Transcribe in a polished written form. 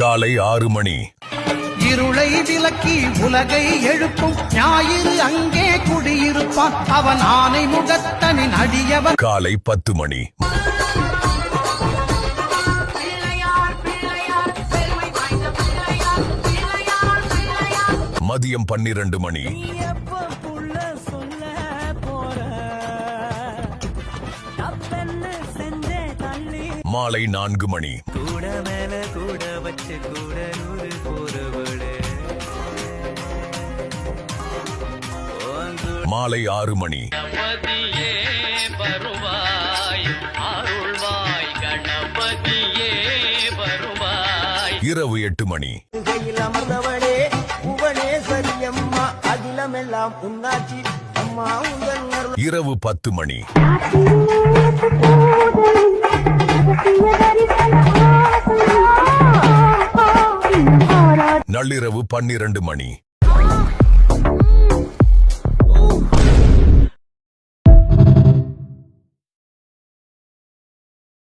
காலை 6 மணி. இருளை விலக்கி உலகை எழுப்பும் ஞாயிறு அங்கே குடியிருப்பான் அவன் ஆனை முகத்தனின் அடியவன். காலை 10 மணி. மதியம் 12 மணி. மாலை 4 மணி. மாலை 6 மணி. இரவு 8 மணி. இரவு 10 மணி. நள்ளிரவு 12 மணி.